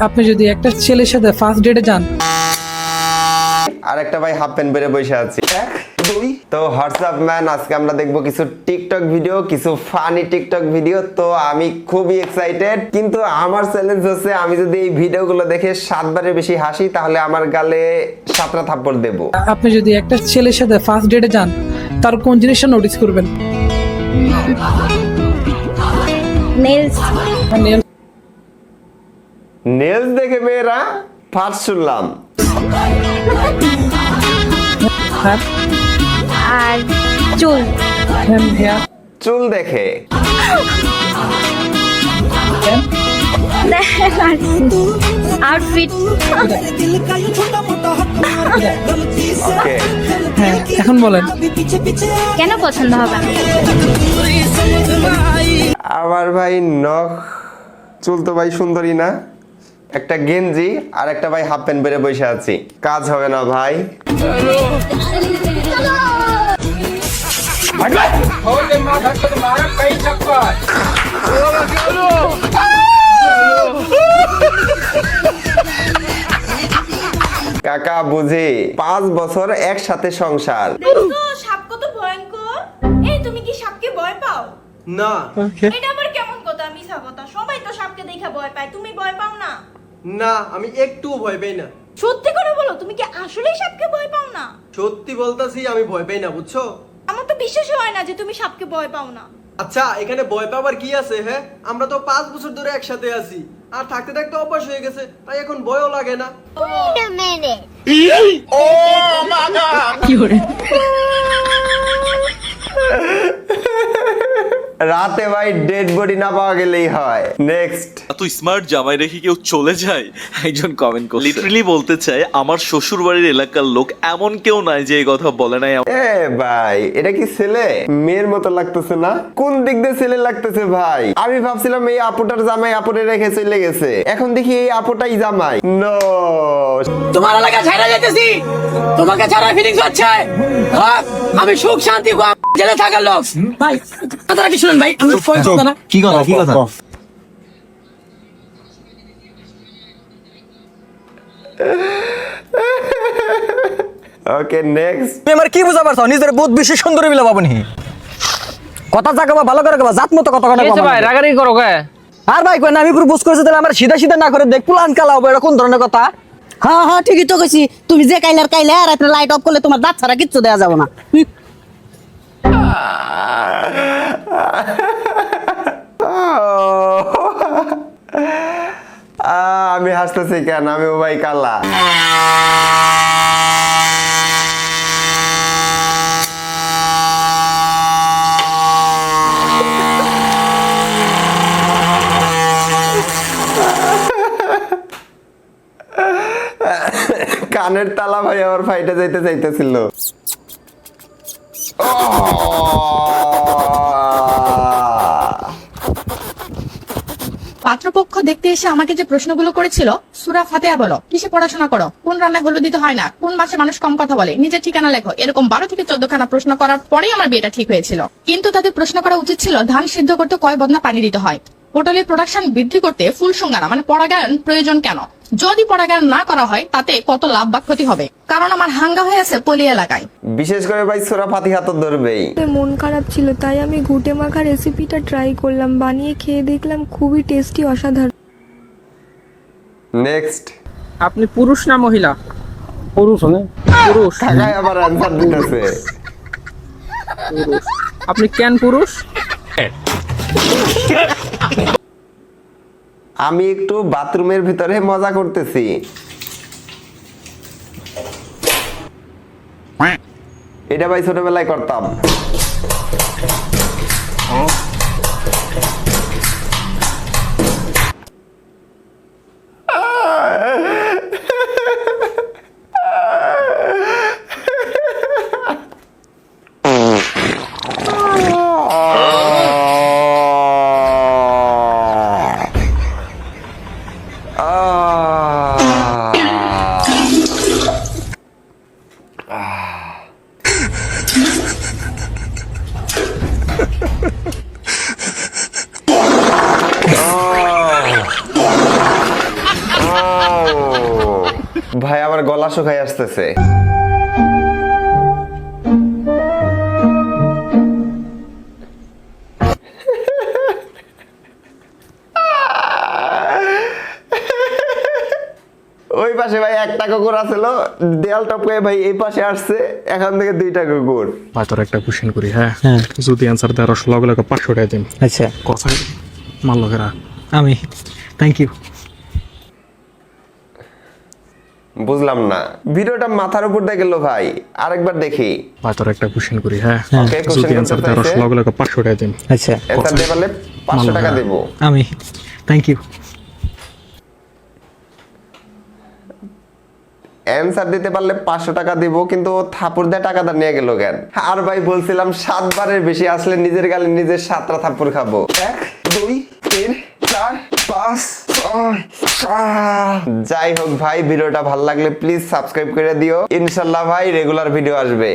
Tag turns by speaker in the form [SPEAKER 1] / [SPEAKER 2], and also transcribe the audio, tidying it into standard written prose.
[SPEAKER 1] আপনি যদি একটা ছেলের সাথে ফার্স্ট ডেটে যান,
[SPEAKER 2] আর একটা ভাই হাফ প্যান্ট পরে বসে আছি। তো হোয়াটসঅ্যাপ ম্যান, আজকে আমরা দেখবো কিছু টিকটক ভিডিও, কিছু ফানি টিকটক ভিডিও। তো আমি খুবই এক্সাইটেড, কিন্তু আমার চ্যালেঞ্জ হচ্ছে আমি যদি এই ভিডিওগুলো দেখে 7 বারের বেশি হাসি তাহলে আমার গালে 7টা থাপ্পড় দেবো।
[SPEAKER 1] আপনি যদি একটা ছেলের সাথে ফার্স্ট ডেটে যান, তার কোন জিনিসটা নোটিস করবেন?
[SPEAKER 3] নেলস।
[SPEAKER 2] নেলস দেখে মেয়েরা ফার্স্ট শুনলাম।
[SPEAKER 1] হ্যাঁ,
[SPEAKER 3] আর চুল।
[SPEAKER 1] হেয়ার।
[SPEAKER 2] চুল দেখে।
[SPEAKER 3] আউটফিট।
[SPEAKER 2] ওকে,
[SPEAKER 1] হ্যাঁ, এখন বলেন।
[SPEAKER 3] কেন পছন্দ হবে না?
[SPEAKER 2] আমার ভাই নখ, চুল তো ভাই সুন্দরী না। একটা গেঞ্জি আর একটা ভাই হাফ প্যান্ট পরে বসে আছি, কাজ হবে না ভাই। কাকা বুঝি 5 বছর একসাথে সংসার।
[SPEAKER 4] দেখো সাপ কত ভয়ঙ্কর। এই তুমি কি সাপকে ভয় পাও?
[SPEAKER 5] না।
[SPEAKER 4] এটা আবার কেমন কথা? মিছা কথা। সবাই তো সাপকে দেখে ভয় পায়, তুমি ভয় পাও না?
[SPEAKER 5] না, আমি একটুও ভয় পাই না।
[SPEAKER 4] সত্যি করে বলো, তুমি কি আসলেই সাপকে ভয় পাও না?
[SPEAKER 5] সত্যি বলতাছি, আমি ভয় পাই না, বুঝছো?
[SPEAKER 4] আমার তো বিশ্বাসই হয় না যে তুমি সাপকে ভয় পাও না।
[SPEAKER 5] আচ্ছা, এখানে ভয় পাবার কি আছে? হ্যাঁ, আমরা তো 5 বছর ধরে একসাথে আছি, আর থাকতে থাকতে অভ্যাস হয়ে গেছে, তাই এখন ভয়ও লাগে না।
[SPEAKER 2] রাতে ভাই ডেড বডি না পাওয়া গেলেই হয়। নেক্সট।
[SPEAKER 6] এত স্মার্ট জামাই রেখে কেউ চলে যায়? একজন কমেন্ট করছে, লিটারালি বলতে চাই আমার শ্বশুর বাড়ির এলাকার লোক এমন কেউ নাই যে এই কথা বলে নাই।
[SPEAKER 2] এ ভাই, এটা কি ছেলে? মেয়ের মতো লাগতেছে না? কোন দিক দিয়ে ছেলে লাগতেছে ভাই? আমি ভাবছিলাম এই আপুটার জামাই আপুরে রেখে চলে গেছে, এখন দেখি এই আপুটাই জামাই। নো,
[SPEAKER 7] তোমার এলাকা ছাড়া যাইতেছি, তোমাকে ছাড়া ফিলিংস হচ্ছে। আমি সুখ শান্তি জেলে থাকার লোক। ভাই কথাটা কি শুনেন ভাই, আমি
[SPEAKER 8] কি কথা
[SPEAKER 2] ওকে নেক্সট।
[SPEAKER 8] তুমি আমার কি বুঝা পারছো? নিজের বহুত বেশি সুন্দরী বিলা ভাবনি। কথা জাগাবা ভালো করে কবা, জাত মতো কথা কথা
[SPEAKER 7] ভাই রাগারাগি করো কে?
[SPEAKER 8] আর ভাই কই না, আমি পুরো বুঝ করেছি, তাহলে আমার সিধা সিধা না করে দেখ প্লান কালা হবে, এটা কোন ধরনের কথা?
[SPEAKER 7] হ্যাঁ হ্যাঁ ঠিকই তো কইছি, তুমি যে কাইলে আর রাতে লাইট অফ করলে তোমার দাঁত ছাড়া কিচ্ছু দেয়া যাবে না।
[SPEAKER 2] আমি হাসতেছি কেন? আমি ও ভাই কালা। কানের তালা ভাই আমার ফাইটে যাইতে চাইতেছিল।
[SPEAKER 9] পাত্রপক্ষ দেখতে এসে আমাকে যে প্রশ্নগুলো করেছিল, সূরা ফাতিহা বলো, কিসে পড়াশোনা করো, কোন রান্নায় হলুদ দিতে হয় না, কোন মাসে মানুষ কম কথা বলে, নিজের ঠিকানা লেখো, এরকম 12 থেকে 14 খানা প্রশ্ন করার পরেই আমার বিয়েটা ঠিক হয়েছিল। কিন্তু তাদের প্রশ্ন করা উচিত ছিল ধান সিদ্ধ করতে কয় বদনা পানি দিতে হয়, পটলের প্রোডাকশন বৃদ্ধি করতে ফুল সংজ্ঞানা মানে পরাগায়ন প্রয়োজন কেন, যদি পরাগায়ন না করা হয় তাতে কত লাভ বা ক্ষতি হবে, কারণ আমার হাঙ্গা হয়ে আছে পলি এলাকায়।
[SPEAKER 2] বিশেষ করে ভাই সূরা ফাতিহা তো ধরবেই।
[SPEAKER 10] মন খারাপ ছিল, তাই আমি ঘুটে মাখা রেসিপিটা ট্রাই করলাম, বানিয়ে খেয়ে দেখলাম খুবই টেস্টি, অসাধারণ।
[SPEAKER 2] নেক্সট।
[SPEAKER 7] আপনি পুরুষ না মহিলা?
[SPEAKER 8] পুরুষ না?
[SPEAKER 7] পুরুষ।
[SPEAKER 2] কাকাই আবার অ্যানসার দিতেছে।
[SPEAKER 7] আপনি কেন পুরুষ?
[SPEAKER 2] আমি একটু বাথরুমের ভিতরে মজা করতেছি। এটা ভাই ছোটবেলায় করতাম। ভাই আমার গলা শুকাই আসতেছে। ওই পাশে ভাই একটা কুকুর আছিল, দেয়াল টপকে ভাই এই পাশে আসছে, এখান থেকে 2টা কুকুর।
[SPEAKER 11] ভাই তোর একটা কোশ্চেন করি, হ্যাঁ যদি অ্যান্সার দেয় রসগোল্লা 500 টাকা দিন।
[SPEAKER 8] আচ্ছা
[SPEAKER 11] কথা মাল লোকেরা।
[SPEAKER 8] আমি থ্যাংক ইউ।
[SPEAKER 2] বুঝলাম না, ভিডিওটা মাথার উপর দিয়ে গেল ভাই, আরেকবার দেখি।
[SPEAKER 11] ভাই তোর একটা কোশ্চেন করি, হ্যাঁ
[SPEAKER 2] ওকে, question
[SPEAKER 11] যদি অ্যান্সার
[SPEAKER 2] করতে
[SPEAKER 11] দেয়
[SPEAKER 2] চাইছে?
[SPEAKER 11] রসগোল্লা 500 টাকা দিন।
[SPEAKER 8] আচ্ছা
[SPEAKER 2] অ্যান্সার দিয়ে পারলে 500 টাকা দেব।
[SPEAKER 8] আমি থ্যাংক ইউ।
[SPEAKER 2] অ্যান্সার দিতে পারলে 500 টাকা দিব, কিন্তু ও থাপ্পড় দিয়ে টাকাটা নিয়ে গেল কেন? আর ভাই বলছিলাম 7 বারের বেশি আসলে নিজের গালে নিজের 7টা থাপ্পড় খাবো। 1 2 3 4 5 6 7। যাই হোক ভাই, ভিডিওটা ভালো লাগলে প্লিজ সাবস্ক্রাইব করে দিও। ইনশাল্লাহ ভাই রেগুলার ভিডিও আসবে।